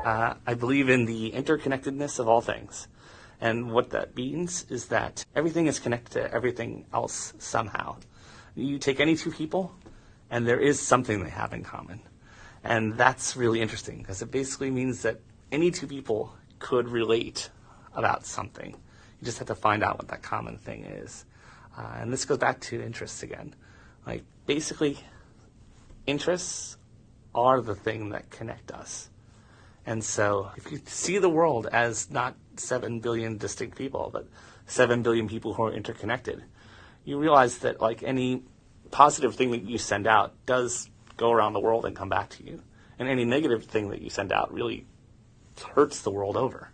I believe in the interconnectedness of all things. And what that means is that everything is connected to everything else somehow. You take any two people, and there is something they have in common. And that's really interesting, because it basically means that any two people could relate about something. You just have to find out what that common thing is. And this goes back to interests again. Like, basically, interests are the thing that connect us. And so if you see the world as not 7 billion distinct people, but 7 billion people who are interconnected, you realize that like any positive thing that you send out does go around the world and come back to you. And any negative thing that you send out really hurts the world over.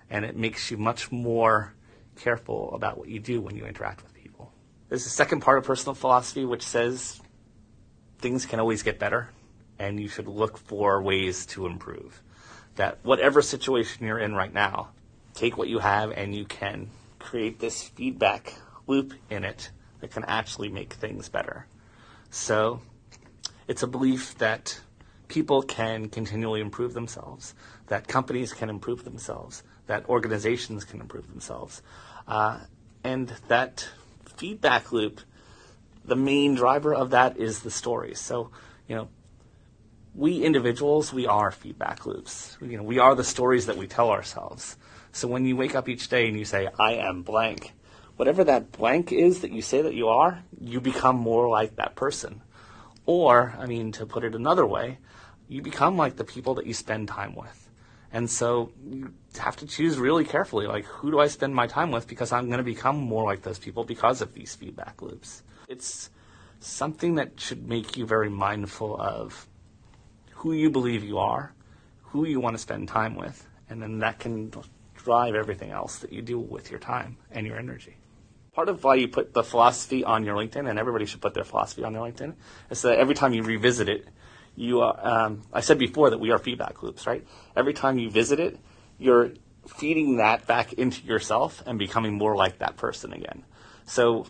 And it makes you much more careful about what you do when you interact with people. There's a second part of personal philosophy which says things can always get better, and you should look for ways to improve. That whatever situation you're in right now, take what you have and you can create this feedback loop in it that can actually make things better. So it's a belief that people can continually improve themselves, that companies can improve themselves, that organizations can improve themselves, and that feedback loop, the main driver of that is the stories. So, we individuals, we are feedback loops. We are the stories that we tell ourselves. So when you wake up each day and you say, I am blank, whatever that blank is that you say that you are, you become more like that person. Or, to put it another way, you become like the people that you spend time with. And so you have to choose really carefully, like, who do I spend my time with, because I'm going to become more like those people because of these feedback loops. It's something that should make you very mindful of who you believe you are, who you want to spend time with, and then that can drive everything else that you do with your time and your energy. Part of why you put the philosophy on your LinkedIn, and everybody should put their philosophy on their LinkedIn, is that every time you revisit it, I said before that we are feedback loops, right? Every time you visit it, you're feeding that back into yourself and becoming more like that person again. So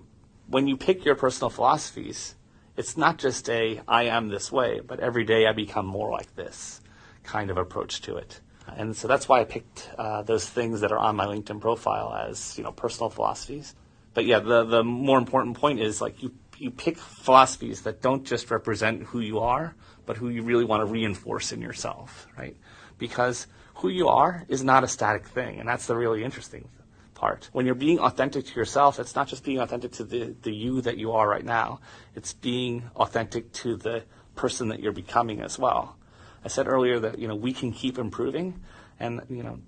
when you pick your personal philosophies, it's not just I am this way, but every day I become more like this kind of approach to it. And so that's why I picked those things that are on my LinkedIn profile as, personal philosophies. But yeah, the more important point is like you pick philosophies that don't just represent who you are, but who you really want to reinforce in yourself, right? Because who you are is not a static thing, and that's the really interesting part. When you're being authentic to yourself, it's not just being authentic to the you that you are right now. It's being authentic to the person that you're becoming as well. I said earlier that, we can keep improving, and,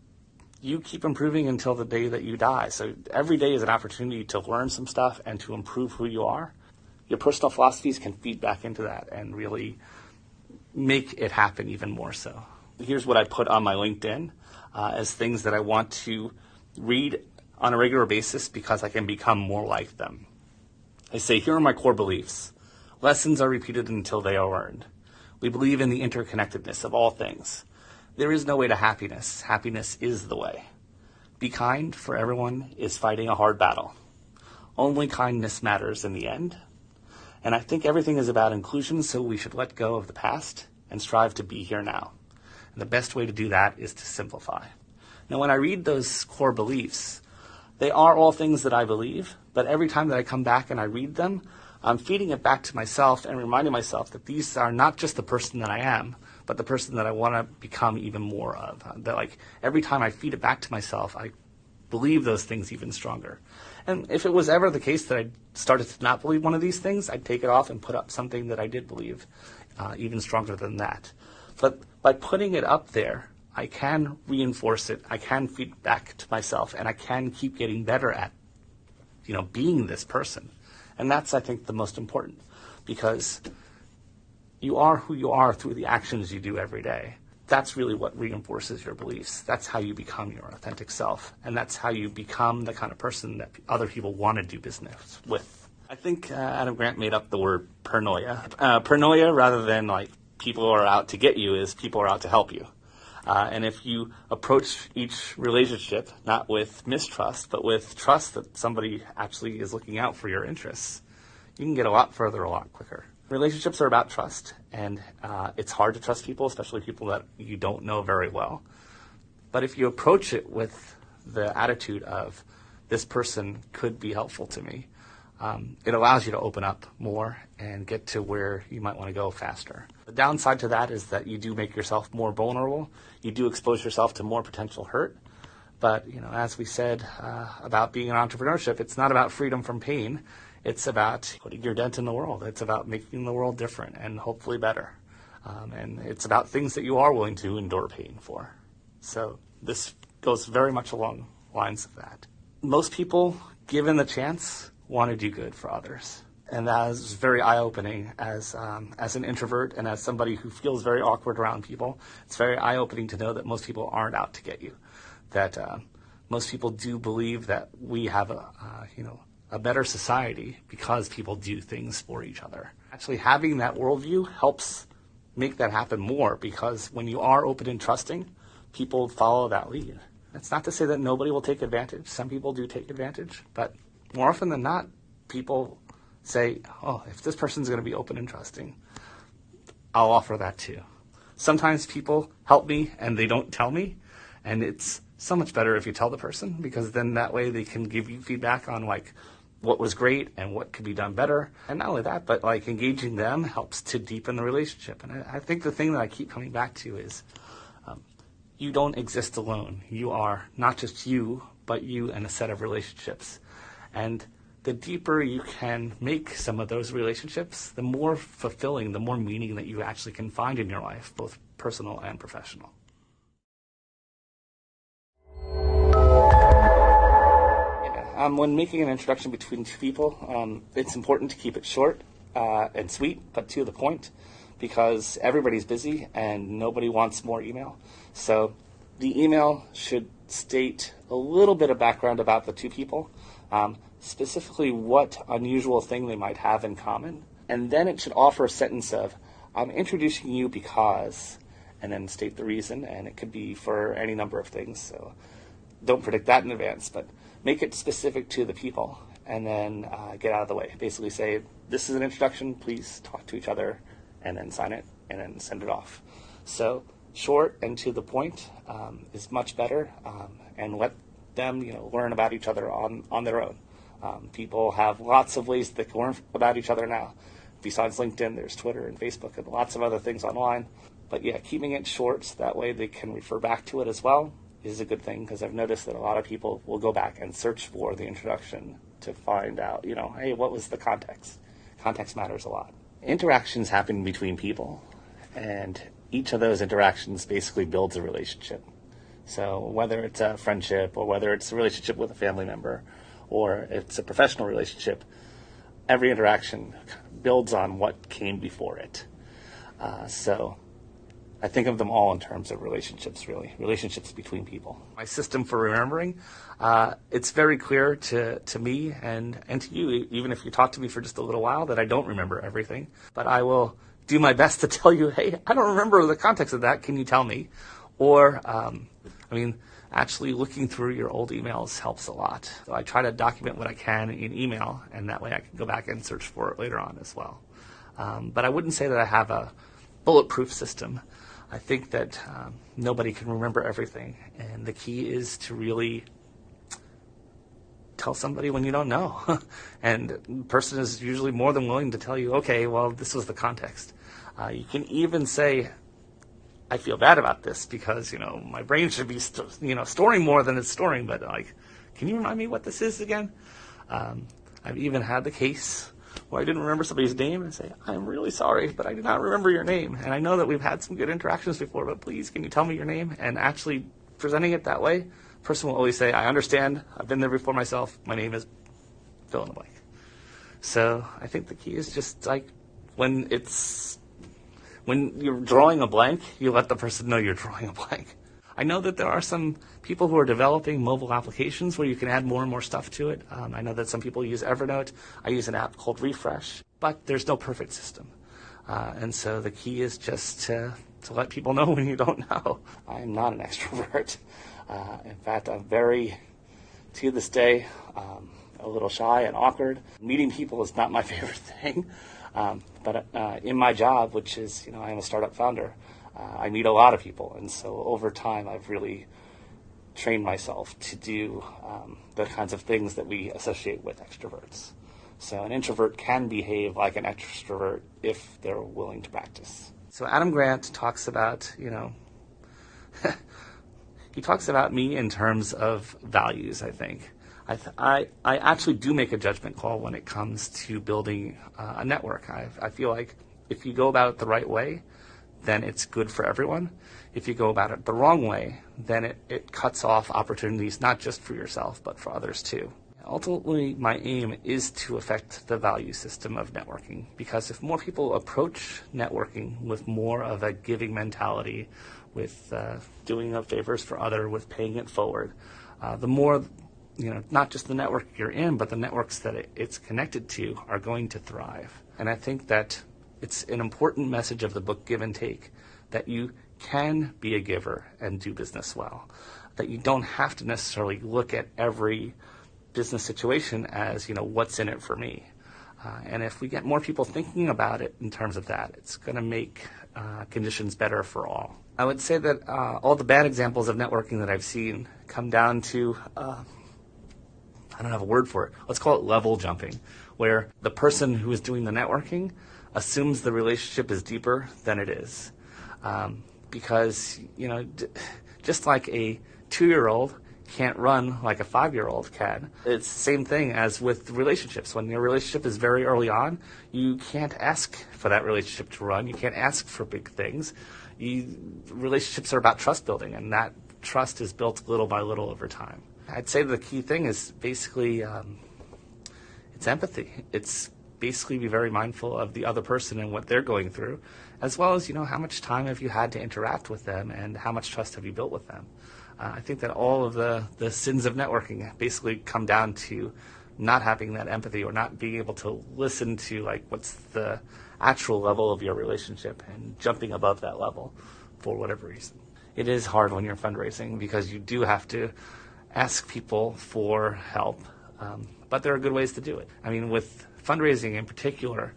you keep improving until the day that you die. So every day is an opportunity to learn some stuff and to improve who you are. Your personal philosophies can feed back into that and really make it happen even more so. Here's what I put on my LinkedIn as things that I want to read on a regular basis because I can become more like them. I say, here are my core beliefs. Lessons are repeated until they are learned. We believe in the interconnectedness of all things. There is no way to happiness. Happiness is the way. Be kind, for everyone is fighting a hard battle. Only kindness matters in the end. And I think everything is about inclusion, so we should let go of the past and strive to be here now. And the best way to do that is to simplify. Now, when I read those core beliefs, they are all things that I believe, but every time that I come back and I read them, I'm feeding it back to myself and reminding myself that these are not just the person that I am, but the person that I want to become even more of. That every time I feed it back to myself, I believe those things even stronger. And if it was ever the case that I started to not believe one of these things, I'd take it off and put up something that I did believe even stronger than that. But by putting it up there, I can reinforce it, I can feed back to myself, and I can keep getting better at, being this person. And that's, I think, the most important, because you are who you are through the actions you do every day. That's really what reinforces your beliefs. That's how you become your authentic self, and that's how you become the kind of person that other people want to do business with. I think Adam Grant made up the word paranoia. Paranoia, rather than people are out to get you, is people are out to help you. And if you approach each relationship not with mistrust, but with trust that somebody actually is looking out for your interests, you can get a lot further a lot quicker. Relationships are about trust, and it's hard to trust people, especially people that you don't know very well. But if you approach it with the attitude of, this person could be helpful to me, it allows you to open up more and get to where you might want to go faster. The downside to that is that you do make yourself more vulnerable. You do expose yourself to more potential hurt. But, as we said about being in entrepreneurship, it's not about freedom from pain. It's about putting your dent in the world. It's about making the world different and hopefully better. And it's about things that you are willing to endure pain for. So this goes very much along lines of that. Most people, given the chance, want to do good for others. And that is very eye-opening as an introvert and as somebody who feels very awkward around people. It's very eye-opening to know that most people aren't out to get you. That most people do believe that we have a better society because people do things for each other. Actually, having that worldview helps make that happen more, because when you are open and trusting, people follow that lead. It's not to say that nobody will take advantage. Some people do take advantage, but more often than not, people say, oh, if this person's going to be open and trusting, I'll offer that too. Sometimes people help me and they don't tell me, and it's so much better if you tell the person, because then that way they can give you feedback on what was great and what could be done better. And not only that, but engaging them helps to deepen the relationship. And I think the thing that I keep coming back to is you don't exist alone. You are not just you, but you and a set of relationships. And the deeper you can make some of those relationships, the more fulfilling, the more meaning that you actually can find in your life, both personal and professional. When making an introduction between two people, it's important to keep it short and sweet, but to the point, because everybody's busy and nobody wants more email. So the email should state a little bit of background about the two people, specifically what unusual thing they might have in common. And then it should offer a sentence of, I'm introducing you because, and then state the reason, and it could be for any number of things. So don't predict that in advance, but make it specific to the people, and then get out of the way. Basically say, this is an introduction, please talk to each other, and then sign it, and then send it off. So short and to the point is much better, and let them learn about each other on their own. People have lots of ways that they can learn about each other now. Besides LinkedIn, there's Twitter and Facebook and lots of other things online. But yeah, keeping it short so that way they can refer back to it as well is a good thing, because I've noticed that a lot of people will go back and search for the introduction to find out, hey, what was the context? Context matters a lot. Interactions happen between people, and each of those interactions basically builds a relationship. So whether it's a friendship, or whether it's a relationship with a family member, or it's a professional relationship, every interaction builds on what came before it. So I think of them all in terms of relationships, really. Relationships between people. My system for remembering, it's very clear to me and to you, even if you talk to me for just a little while, that I don't remember everything. But I will do my best to tell you, hey, I don't remember the context of that. Can you tell me? Or, actually looking through your old emails helps a lot. So I try to document what I can in email, and that way I can go back and search for it later on as well. But I wouldn't say that I have a bulletproof system. I think that nobody can remember everything, and the key is to really tell somebody when you don't know. And the person is usually more than willing to tell you, okay, well, this was the context. You can even say, I feel bad about this because, my brain should be, storing more than it's storing, but can you remind me what this is again? I've even had the case where I didn't remember somebody's name and say, I'm really sorry, but I did not remember your name. And I know that we've had some good interactions before, but please, can you tell me your name? And actually presenting it that way, the person will always say, I understand, I've been there before myself, my name is fill in the blank. So I think the key is just when you're drawing a blank, you let the person know you're drawing a blank. I know that there are some people who are developing mobile applications where you can add more and more stuff to it. I know that some people use Evernote. I use an app called Refresh, but there's no perfect system. And so the key is just to let people know when you don't know. I'm not an extrovert. In fact, I'm very, to this day, a little shy and awkward. Meeting people is not my favorite thing. But in my job, which is, I am a startup founder, I meet a lot of people. And so over time, I've really trained myself to do the kinds of things that we associate with extroverts. So an introvert can behave like an extrovert if they're willing to practice. So Adam Grant talks about, he talks about me in terms of values, I think. I actually do make a judgment call when it comes to building a network. I feel like if you go about it the right way, then it's good for everyone. If you go about it the wrong way, then it cuts off opportunities not just for yourself, but for others too. Ultimately, my aim is to affect the value system of networking, because if more people approach networking with more of a giving mentality, with doing of favors for others, with paying it forward, the more, not just the network you're in, but the networks that it's connected to are going to thrive. And I think that it's an important message of the book Give and Take, that you can be a giver and do business well, that you don't have to necessarily look at every business situation as, what's in it for me. And if we get more people thinking about it in terms of that, it's going to make conditions better for all. I would say that all the bad examples of networking that I've seen come down to, I don't have a word for it. Let's call it level jumping, where the person who is doing the networking assumes the relationship is deeper than it is. Because, just like a 2-year-old can't run like a 5-year-old can. It's the same thing as with relationships. When your relationship is very early on, you can't ask for that relationship to run. You can't ask for big things. Relationships are about trust building, and that trust is built little by little over time. I'd say the key thing is basically it's empathy. It's basically be very mindful of the other person and what they're going through, as well as, how much time have you had to interact with them and how much trust have you built with them. I think that all of the sins of networking basically come down to not having that empathy, or not being able to listen to what's the actual level of your relationship and jumping above that level for whatever reason. It is hard when you're fundraising because you do have to ask people for help, but there are good ways to do it. I mean, with fundraising in particular,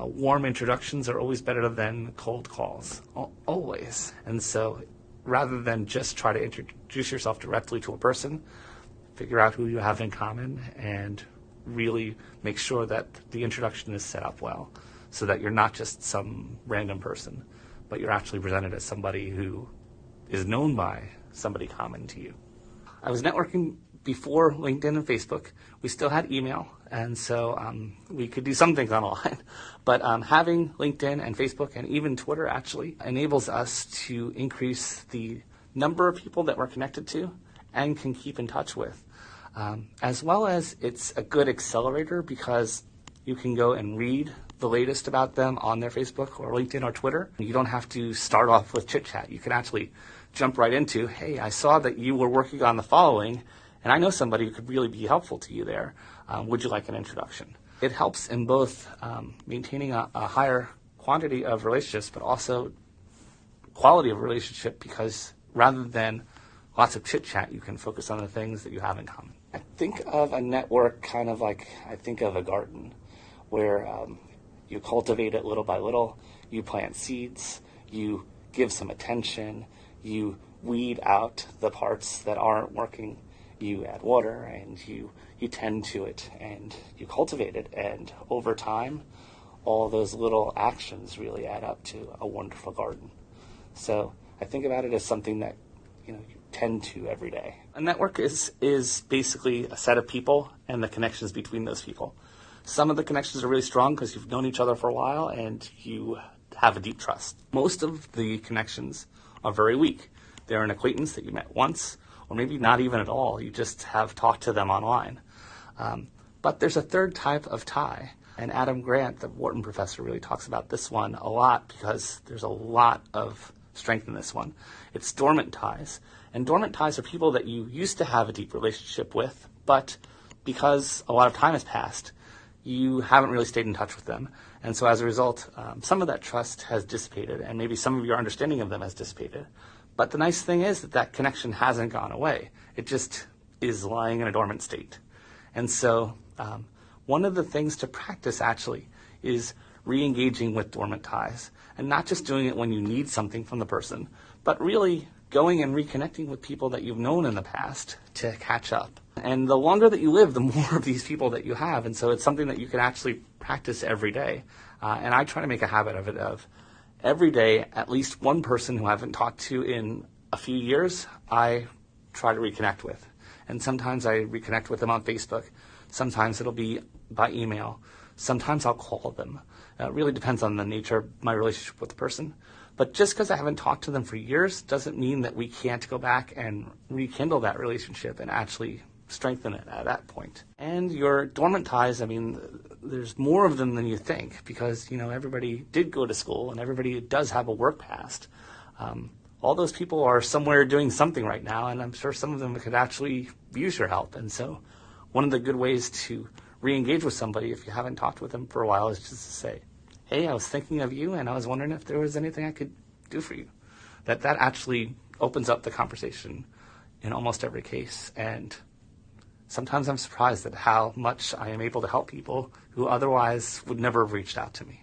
warm introductions are always better than cold calls, always. And so rather than just try to introduce yourself directly to a person, figure out who you have in common and really make sure that the introduction is set up well, so that you're not just some random person, but you're actually presented as somebody who is known by somebody common to you. I was networking before LinkedIn and Facebook. We still had email, and so we could do some things online. But having LinkedIn and Facebook and even Twitter actually enables us to increase the number of people that we're connected to and can keep in touch with. As well as it's a good accelerator because you can go and read the latest about them on their Facebook or LinkedIn or Twitter. You don't have to start off with chit-chat. You can actually jump right into, hey, I saw that you were working on the following, and I know somebody who could really be helpful to you there. Would you like an introduction? It helps in both maintaining a higher quantity of relationships, but also quality of relationship, because rather than lots of chit-chat, you can focus on the things that you have in common. I think of a network kind of like I think of a garden, where you cultivate it little by little, you plant seeds, you give some attention, you weed out the parts that aren't working, you add water, and you tend to it, and you cultivate it, and over time, all those little actions really add up to a wonderful garden. So I think about it as something that you tend to every day. A network is basically a set of people and the connections between those people. Some of the connections are really strong because you've known each other for a while and you have a deep trust. Most of the connections are very weak. They're an acquaintance that you met once, or maybe not even at all. You just have talked to them online. But there's a third type of tie, and Adam Grant, the Wharton professor, really talks about this one a lot because there's a lot of strength in this one. It's dormant ties. And dormant ties are people that you used to have a deep relationship with, but because a lot of time has passed, you haven't really stayed in touch with them. And so as a result, some of that trust has dissipated, and maybe some of your understanding of them has dissipated. But the nice thing is that connection hasn't gone away. It just is lying in a dormant state. And so one of the things to practice actually is re-engaging with dormant ties, and not just doing it when you need something from the person, but really going and reconnecting with people that you've known in the past to catch up. And the longer that you live, the more of these people that you have, and so it's something that you can actually practice every day. And I try to make a habit of it, of every day, at least one person who I haven't talked to in a few years, I try to reconnect with. And sometimes I reconnect with them on Facebook. Sometimes it'll be by email. Sometimes I'll call them. It really depends on the nature of my relationship with the person. But just because I haven't talked to them for years doesn't mean that we can't go back and rekindle that relationship and actually strengthen it at that point. And your dormant ties, I mean, there's more of them than you think, because, you know, everybody did go to school and everybody does have a work past. All those people are somewhere doing something right now, and I'm sure some of them could actually use your help. And so one of the good ways to re-engage with somebody, if you haven't talked with them for a while, is just to say, hey, I was thinking of you, and I was wondering if there was anything I could do for you. That actually opens up the conversation in almost every case. And sometimes I'm surprised at how much I am able to help people who otherwise would never have reached out to me.